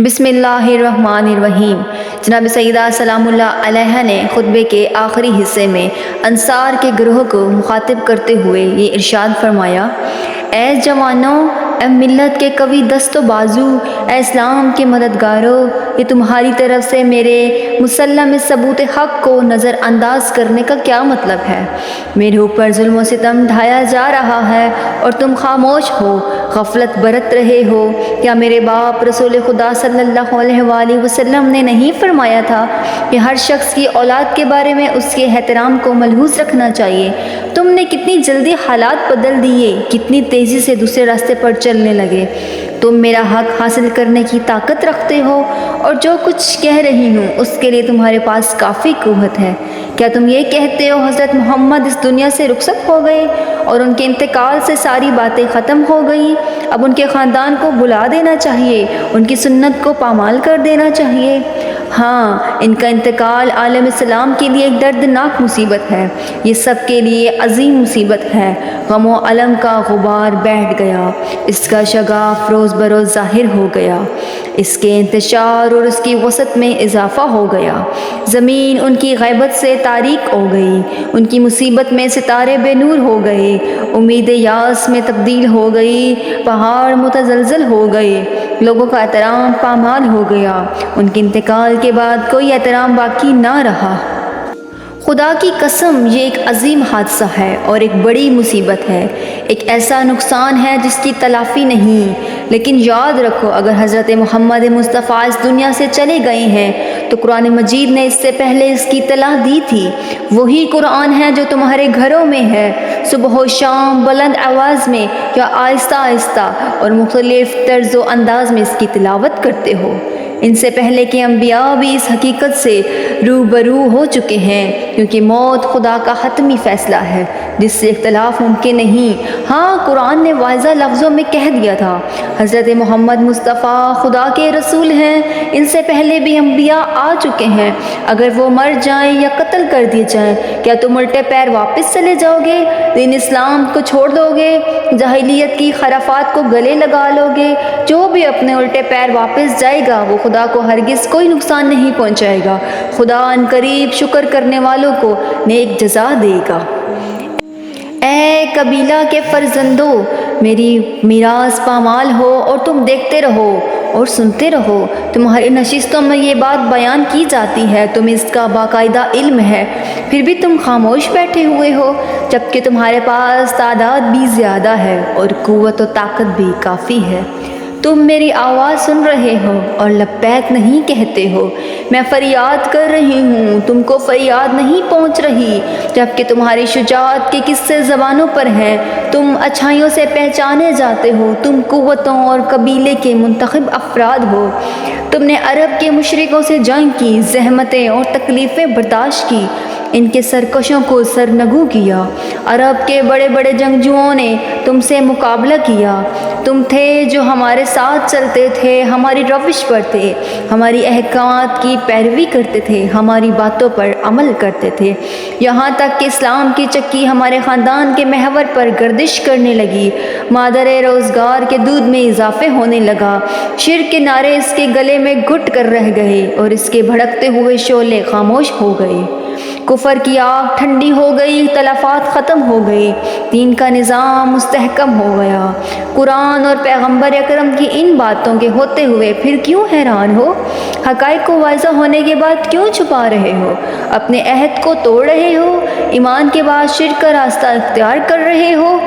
بسم اللہ الرحمن الرحیم۔ جناب سیدہ سلام اللہ علیہ نے خطبے کے آخری حصے میں انصار کے گروہ کو مخاطب کرتے ہوئے یہ ارشاد فرمایا: اے جوانوں، اے ملت کے قوی دست و بازو، اے اسلام کے مددگاروں، یہ تمہاری طرف سے میرے مسلم ثبوت حق کو نظر انداز کرنے کا کیا مطلب ہے؟ میرے اوپر ظلم و ستم ڈھایا جا رہا ہے اور تم خاموش ہو، غفلت برت رہے ہو۔ کیا میرے باپ رسول خدا صلی اللہ علیہ وآلہ وسلم نے نہیں فرمایا تھا کہ ہر شخص کی اولاد کے بارے میں اس کے احترام کو ملحوظ رکھنا چاہیے؟ تم نے کتنی جلدی حالات بدل دیے، کتنی تیزی سے دوسرے راستے پر چلنے لگے۔ تم میرا حق حاصل کرنے کی طاقت رکھتے ہو اور جو کچھ کہہ رہی ہوں اس کے لیے تمہارے پاس کافی قوت ہے۔ کیا تم یہ کہتے ہو حضرت محمد اس دنیا سے رخصت ہو گئے اور ان کے انتقال سے ساری باتیں ختم ہو گئی؟ اب ان کے خاندان کو بلا دینا چاہیے، ان کی سنت کو پامال کر دینا چاہیے۔ ہاں، ان کا انتقال عالم اسلام کے لیے ایک دردناک مصیبت ہے، یہ سب کے لیے عظیم مصیبت ہے۔ غم و الم کا غبار بیٹھ گیا، اس کا شگاف روز بروز ظاہر ہو گیا، اس کے انتشار اور اس کی وسعت میں اضافہ ہو گیا۔ زمین ان کی غیبت سے تاریک ہو گئی، ان کی مصیبت میں ستارے بے نور ہو گئے، امید یاس میں تبدیل ہو گئی، پہاڑ متزلزل ہو گئے، لوگوں کا احترام پامال ہو گیا، ان کے انتقال کے بعد کوئی احترام باقی نہ رہا۔ خدا کی قسم، یہ ایک عظیم حادثہ ہے اور ایک بڑی مصیبت ہے، ایک ایسا نقصان ہے جس کی تلافی نہیں۔ لیکن یاد رکھو، اگر حضرت محمد مصطفیٰ اس دنیا سے چلے گئے ہیں تو قرآن مجید نے اس سے پہلے اس کی اطلاع دی تھی۔ وہی قرآن ہے جو تمہارے گھروں میں ہے، صبح و شام بلند آواز میں یا آہستہ آہستہ اور مختلف طرز و انداز میں اس کی تلاوت کرتے ہو۔ ان سے پہلے کے انبیاء بھی اس حقیقت سے روبرو ہو چکے ہیں، کیونکہ موت خدا کا حتمی فیصلہ ہے جس سے اختلاف ممکن نہیں۔ ہاں، قرآن نے واضح لفظوں میں کہہ دیا تھا، حضرت محمد مصطفیٰ خدا کے رسول ہیں، ان سے پہلے بھی انبیاء آ چکے ہیں، اگر وہ مر جائیں یا قتل کر دیے جائیں کیا تم الٹے پیر واپس چلے جاؤ گے؟ دین اسلام کو چھوڑ دو گے؟ جاہلیت کی خرافات کو گلے لگا لو گے؟ جو بھی اپنے الٹے پیر واپس جائے گا وہ خدا کو ہرگز کوئی نقصان نہیں پہنچائے گا۔ خدا ان قریب شکر کرنے والوں کو نیک جزا دے گا۔ اے قبیلہ کے فرزندو، میری میراث پامال ہو اور تم دیکھتے رہو اور سنتے رہو۔ تمہاری نشستوں میں یہ بات بیان کی جاتی ہے، تمہیں اس کا باقاعدہ علم ہے، پھر بھی تم خاموش بیٹھے ہوئے ہو، جبکہ تمہارے پاس تعداد بھی زیادہ ہے اور قوت و طاقت بھی کافی ہے۔ تم میری آواز سن رہے ہو اور لبیک نہیں کہتے ہو۔ میں فریاد کر رہی ہوں، تم کو فریاد نہیں پہنچ رہی، جبکہ تمہاری شجاعت کے قصے زبانوں پر ہیں، تم اچھائیوں سے پہچانے جاتے ہو، تم قوتوں اور قبیلے کے منتخب افراد ہو۔ تم نے عرب کے مشرکوں سے جنگ کی، زحمتیں اور تکلیفیں برداشت کی، ان کے سرکشوں کو سرنگوں کیا۔ عرب کے بڑے بڑے جنگجوؤں نے تم سے مقابلہ کیا، تم تھے جو ہمارے ساتھ چلتے تھے، ہماری روش پر تھے، ہماری احکامات کی پیروی کرتے تھے، ہماری باتوں پر عمل کرتے تھے، یہاں تک کہ اسلام کی چکی ہمارے خاندان کے محور پر گردش کرنے لگی، مادر روزگار کے دودھ میں اضافے ہونے لگا، شرک کے نعرے اس کے گلے میں گھٹ کر رہ گئے اور اس کے بھڑکتے ہوئے شعلے خاموش ہو گئے، کفر کی آگ ٹھنڈی ہو گئی، اختلافات ختم ہو گئے، دین کا نظام مستحکم ہو گیا۔ قرآن اور پیغمبر اکرم کی ان باتوں کے ہوتے ہوئے پھر کیوں حیران ہو؟ حقائق کو واضح ہونے کے بعد کیوں چھپا رہے ہو؟ اپنے عہد کو توڑ رہے ہو؟ ایمان کے بعد شرک کا راستہ اختیار کر رہے ہو؟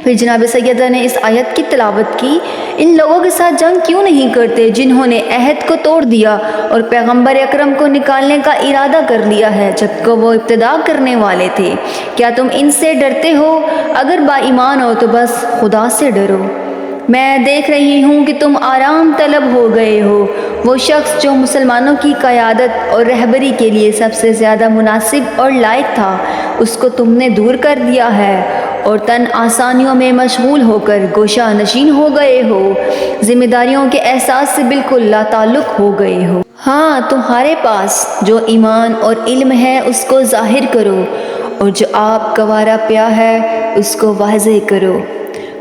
پھر جناب سیدہ نے اس آیت کی تلاوت کی، ان لوگوں کے ساتھ جنگ کیوں نہیں کرتے جنہوں نے عہد کو توڑ دیا اور پیغمبر اکرم کو نکالنے کا ارادہ کر لیا ہے جبکہ وہ ابتدا کرنے والے تھے؟ کیا تم ان سے ڈرتے ہو؟ اگر با ایمان ہو تو بس خدا سے ڈرو۔ میں دیکھ رہی ہوں کہ تم آرام طلب ہو گئے ہو۔ وہ شخص جو مسلمانوں کی قیادت اور رہبری کے لیے سب سے زیادہ مناسب اور لائق تھا، اس کو تم نے دور کر دیا ہے اور تن آسانیوں میں مشغول ہو کر گوشہ نشین ہو گئے ہو، ذمہ داریوں کے احساس سے بالکل لا تعلق ہو گئے ہو۔ ہاں، تمہارے پاس جو ایمان اور علم ہے اس کو ظاہر کرو اور جو آپ گوارا پیا ہے اس کو واضح کرو۔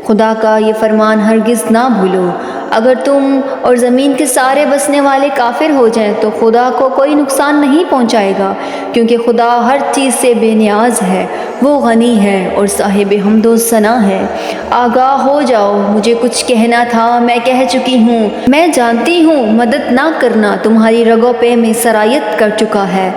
خدا کا یہ فرمان ہرگز نہ بھولو، اگر تم اور زمین کے سارے بسنے والے کافر ہو جائیں تو خدا کو کوئی نقصان نہیں پہنچائے گا، کیونکہ خدا ہر چیز سے بے نیاز ہے، وہ غنی ہے اور صاحب حمد و ثنا ہے۔ آگاہ ہو جاؤ، مجھے کچھ کہنا تھا، میں کہہ چکی ہوں۔ میں جانتی ہوں مدد نہ کرنا تمہاری رگوں پہ میں سرایت کر چکا ہے،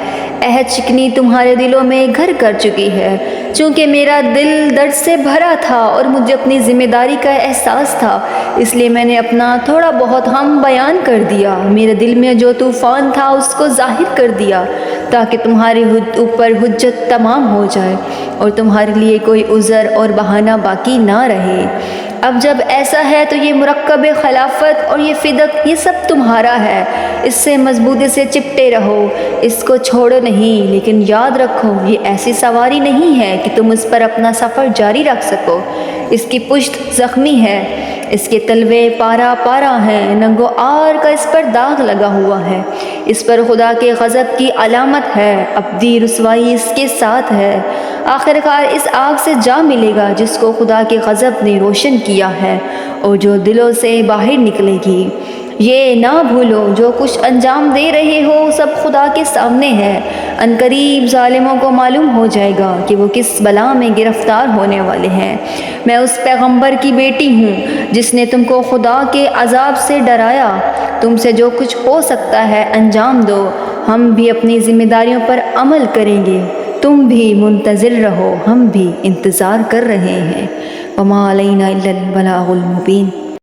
عہد شکنی تمہارے دلوں میں گھر کر چکی ہے۔ چونکہ میرا دل درد سے بھرا تھا اور مجھے اپنی ذمہ داری کا احساس تھا، اس لیے میں نے اپنا تھوڑا بہت غم بیان کر دیا۔ میرے دل میں جو طوفان تھا اس کو ظاہر کر دیا، تاکہ تمہارے اوپر حجت تمام ہو جائے اور تمہارے لیے کوئی عذر اور بہانہ باقی نہ رہے۔ اب جب ایسا ہے تو یہ مرکب خلافت اور یہ فدق، یہ سب تمہارا ہے، اس سے مضبوطی سے چپٹے رہو، اس کو چھوڑو نہیں۔ لیکن یاد رکھو، یہ ایسی سواری نہیں ہے کہ تم اس پر اپنا سفر جاری رکھ سکو۔ اس کی پشت زخمی ہے، اس کے تلوے پارا پارا ہیں، ننگ و آر کا اس پر داغ لگا ہوا ہے، اس پر خدا کے غضب کی علامت ہے، ابدی رسوائی اس کے ساتھ ہے۔ آخر کار اس آگ سے جا ملے گا جس کو خدا کے غضب نے روشن کیا ہے اور جو دلوں سے باہر نکلے گی۔ یہ نہ بھولو جو کچھ انجام دے رہے ہو سب خدا کے سامنے ہے۔ عنقریب ظالموں کو معلوم ہو جائے گا کہ وہ کس بلا میں گرفتار ہونے والے ہیں۔ میں اس پیغمبر کی بیٹی ہوں جس نے تم کو خدا کے عذاب سے ڈرایا۔ تم سے جو کچھ ہو سکتا ہے انجام دو، ہم بھی اپنی ذمہ داریوں پر عمل کریں گے، تم بھی منتظر رہو، ہم بھی انتظار کر رہے ہیں۔ وما علینا الا البلاغ المبین۔